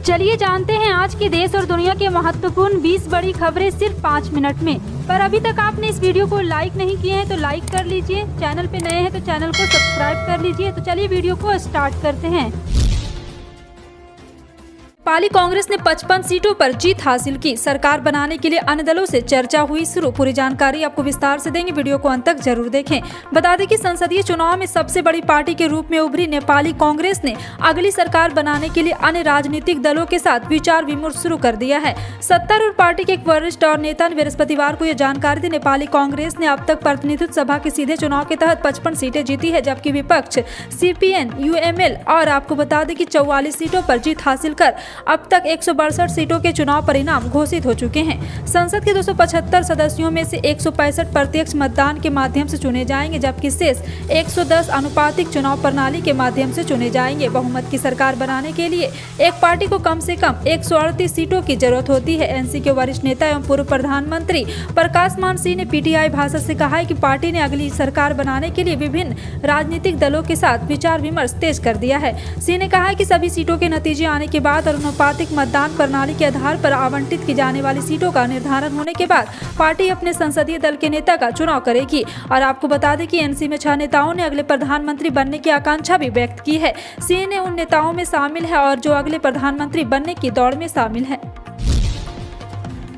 चलिए जानते हैं आज के देश और दुनिया के महत्वपूर्ण 20 बड़ी खबरें सिर्फ 5 मिनट में। पर अभी तक आपने इस वीडियो को लाइक नहीं किए हैं तो लाइक कर लीजिए, चैनल पे नए हैं तो चैनल को सब्सक्राइब कर लीजिए। तो चलिए वीडियो को स्टार्ट करते हैं। नेपाली कांग्रेस ने 55 सीटों पर जीत हासिल की। सरकार बनाने के लिए अन्य दलों से चर्चा हुई शुरू। पूरी जानकारी आपको विस्तार से देंगे, वीडियो को अंत तक जरूर देखें। बता दें कि संसदीय चुनाव में सबसे बड़ी पार्टी के रूप में उभरी नेपाली कांग्रेस ने अगली सरकार बनाने के लिए अन्य राजनीतिक दलों के साथ विचार विमर्श शुरू कर दिया है। सत्तारूढ़ पार्टी के एक वरिष्ठ और नेता ने बृहस्पतिवार को यह जानकारी दी। नेपाली कांग्रेस ने अब तक प्रतिनिधित्व सभा के सीधे चुनाव के तहत 55 सीटें जीती है, जबकि विपक्ष CPN, UML और आपको बता दें कि 44 सीटों पर जीत हासिल कर अब तक 162 सीटों के चुनाव परिणाम घोषित हो चुके हैं। संसद के 275 सदस्यों में से 165 प्रत्यक्ष मतदान के माध्यम से चुने जाएंगे, जबकि शेष 110 अनुपातिक चुनाव प्रणाली के माध्यम से चुने जाएंगे। बहुमत की सरकार बनाने के लिए एक पार्टी को कम से कम 138 सीटों की जरूरत होती है। एनसी के वरिष्ठ नेता एवं पूर्व प्रधानमंत्री प्रकाश मान सिंह ने PTI भाषा से कहा है कि पार्टी ने अगली सरकार बनाने के लिए विभिन्न राजनीतिक दलों के साथ विचार विमर्श तेज कर दिया है। सिंह ने कहा है कि सभी सीटों के नतीजे आने के बाद और अनुपातिक मतदान प्रणाली के आधार पर आवंटित की जाने वाली सीटों का निर्धारण होने के बाद पार्टी अपने संसदीय दल के नेता का चुनाव करेगी। और आपको बता दें कि एनसी में 6 नेताओं ने अगले प्रधानमंत्री बनने की आकांक्षा भी व्यक्त की है। सिंह ने उन नेताओं में शामिल है और जो अगले प्रधानमंत्री बनने की दौड़ में शामिल है।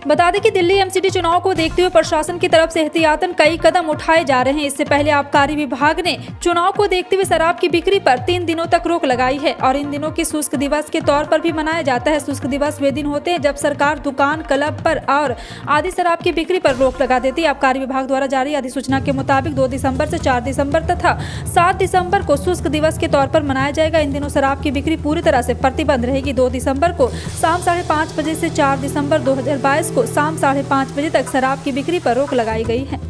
बता दें कि दिल्ली MCD चुनाव को देखते हुए प्रशासन की तरफ से एहतियातन कई कदम उठाए जा रहे हैं। इससे पहले आबकारी विभाग ने चुनाव को देखते हुए शराब की बिक्री पर 3 दिनों तक रोक लगाई है और इन दिनों की शुष्क दिवस के तौर पर भी मनाया जाता है। शुष्क दिवस वे दिन होते हैं जब सरकार दुकान, क्लब पर और आदि शराब की बिक्री पर रोक लगा देती है। आबकारी विभाग द्वारा जारी अधिसूचना के मुताबिक 2 दिसंबर से 4 दिसंबर तथा 7 दिसंबर को शुष्क दिवस के तौर पर मनाया जाएगा। इन दिनों शराब की बिक्री पूरी तरह से प्रतिबंध रहेगी। 2 दिसंबर को शाम 5:30 बजे से 4 दिसंबर 2022 को शाम 5:30 बजे तक शराब की बिक्री पर रोक लगाई गई है।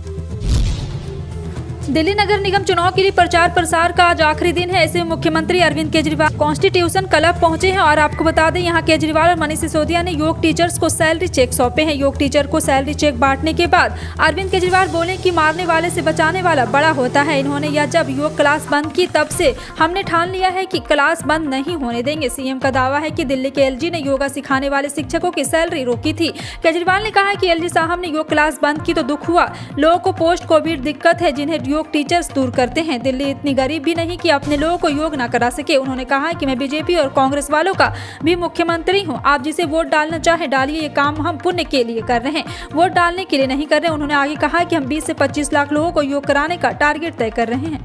दिल्ली नगर निगम चुनाव के लिए प्रचार प्रसार का आज आखिरी दिन है। ऐसे मुख्यमंत्री अरविंद केजरीवाल कॉन्स्टिट्यूशन क्लब पहुंचे हैं और आपको बता दें यहाँ केजरीवाल और मनीष सिसोदिया ने योग टीचर्स को सैलरी चेक सौंपे हैं। योग टीचर को सैलरी चेक बांटने के बाद अरविंद केजरीवाल बोले कि मारने वाले से बचाने वाला बड़ा होता है। इन्होंने यह जब योग क्लास बंद की तब से हमने ठान लिया है कि क्लास बंद नहीं होने देंगे। CM का दावा है कि दिल्ली के LG ने योगा सिखाने वाले शिक्षकों की सैलरी रोकी थी। केजरीवाल ने कहा कि LG साहब ने योग क्लास बंद की तो दुख हुआ। लोगों को पोस्ट कोविड दिक्कत है जिन्हें योग टीचर्स दूर करते हैं। दिल्ली इतनी गरीब भी नहीं कि अपने लोगों को योग ना करा सके। उन्होंने कहा कि मैं BJP और कांग्रेस वालों का भी मुख्यमंत्री हूं। आप जिसे वोट डालना चाहे डालिए, ये काम हम पुण्य के लिए कर रहे हैं, वोट डालने के लिए नहीं कर रहे। उन्होंने आगे कहा कि हम 20 से 25 लाख लोगों को योग कराने का टारगेट तय कर रहे हैं।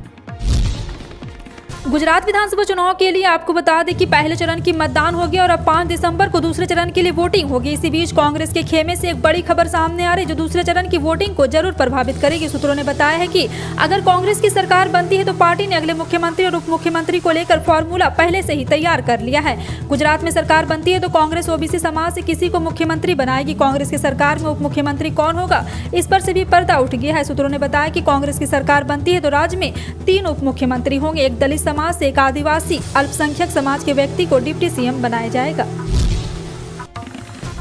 गुजरात विधानसभा चुनाव के लिए आपको बता दें कि पहले चरण की मतदान हो गया और अब 5 दिसंबर को दूसरे चरण के लिए वोटिंग होगी। इसी बीच कांग्रेस के खेमे से एक बड़ी खबर सामने आ रही जो दूसरे चरण की वोटिंग को जरूर प्रभावित करेगी। सूत्रों ने बताया है कि अगर कांग्रेस की सरकार बनती है तो पार्टी ने अगले मुख्यमंत्री और उप मुख्यमंत्री को लेकर फॉर्मूला पहले से ही तैयार कर लिया है। गुजरात में सरकार बनती है तो कांग्रेस OBC समाज से किसी को मुख्यमंत्री बनाएगी। कांग्रेस की सरकार में उप मुख्यमंत्री कौन होगा, इस पर से भी पर्दा उठ गया है। सूत्रों ने बताया कि कांग्रेस की सरकार बनती है तो राज्य में 3 उप मुख्यमंत्री होंगे। एक दलित समाज से एक आदिवासी अल्पसंख्यक समाज के व्यक्ति को डिप्टी CM बनाया जाएगा।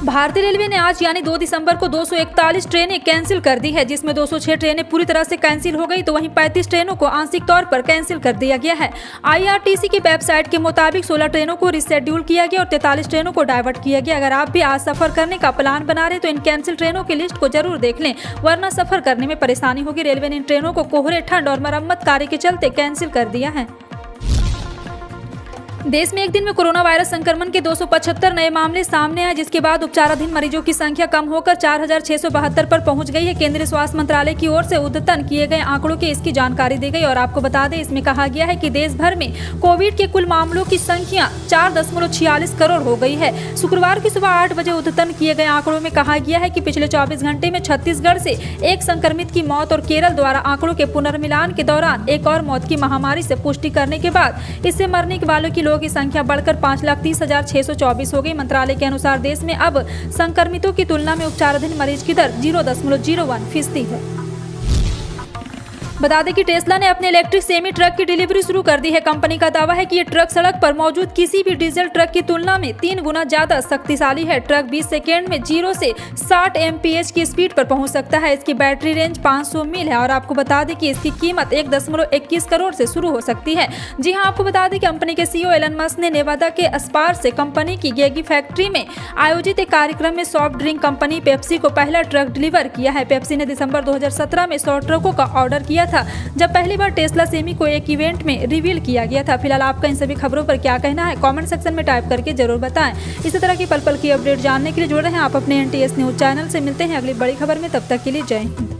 भारतीय रेलवे ने आज यानी 2 दिसंबर को 241 ट्रेनें कैंसिल कर दी है, जिसमें 206 ट्रेनें पूरी तरह से कैंसिल हो गई तो वहीं 35 ट्रेनों को आंशिक तौर पर कैंसिल कर दिया गया है। IRTC की वेबसाइट के मुताबिक 16 ट्रेनों को रिशेड्यूल किया गया और 43 ट्रेनों को डाइवर्ट किया गया। अगर आप भी आज सफर करने का प्लान बना रहे तो इन कैंसिल ट्रेनों की लिस्ट को जरूर देख लें, वरना सफर करने में परेशानी होगी। रेलवे ने इन ट्रेनों को कोहरे, ठंड और मरम्मत कार्य के चलते कैंसिल कर दिया है। देश में एक दिन में कोरोना वायरस संक्रमण के 275 नए मामले सामने आए, जिसके बाद उपचाराधीन मरीजों की संख्या कम होकर 4672 पर पहुंच गई है। केंद्रीय स्वास्थ्य मंत्रालय की ओर से उद्यतन किए गए आंकड़ों की इसकी जानकारी दी गई और आपको बता दें इसमें कहा गया है कि देश भर में कोविड के कुल मामलों की संख्या 4.46 करोड़ हो गई है। शुक्रवार की सुबह 8 बजे उद्यतन किए गए आंकड़ों में कहा गया है कि पिछले 24 घंटे में छत्तीसगढ़ से एक संक्रमित की मौत और केरल द्वारा आंकड़ों के पुनर्मिलान के दौरान एक और मौत की महामारी से पुष्टि करने के बाद इससे मरने वालों की की संख्या बढ़कर 5,30,624 हो गई। मंत्रालय के अनुसार देश में अब संक्रमितों की तुलना में उपचाराधीन मरीज की दर 0.01% है। बता दें कि टेस्ला ने अपने इलेक्ट्रिक सेमी ट्रक की डिलीवरी शुरू कर दी है। कंपनी का दावा है कि ये ट्रक सड़क पर मौजूद किसी भी डीजल ट्रक की तुलना में 3 गुना ज्यादा शक्तिशाली है। ट्रक 20 सेकेंड में 0 से 60 MPH की स्पीड पर पहुंच सकता है। इसकी बैटरी रेंज 500 मील है और आपको बता दें कि इसकी कीमत 1.21 करोड़ से शुरू हो सकती है। जी हाँ, आपको बता दें कि कंपनी के CEO एलन मस्क ने नेवादा के अस्पार से कंपनी की गेगी फैक्ट्री में आयोजित एक कार्यक्रम में सॉफ्ट ड्रिंक कंपनी पेप्सी को पहला ट्रक डिलीवर किया है। पेप्सी ने दिसंबर 2017 में 100 ट्रकों का ऑर्डर किया था, जब पहली बार टेस्ला सेमी को एक इवेंट में रिवील किया गया था। फिलहाल आपका इन सभी खबरों पर क्या कहना है, कमेंट सेक्शन में टाइप करके जरूर बताएं। इसी तरह की पल पल की अपडेट जानने के लिए जुड़ रहे हैं आप अपने NTS न्यूज चैनल से। मिलते हैं अगली बड़ी खबर में, तब तक के लिए जय हिंद।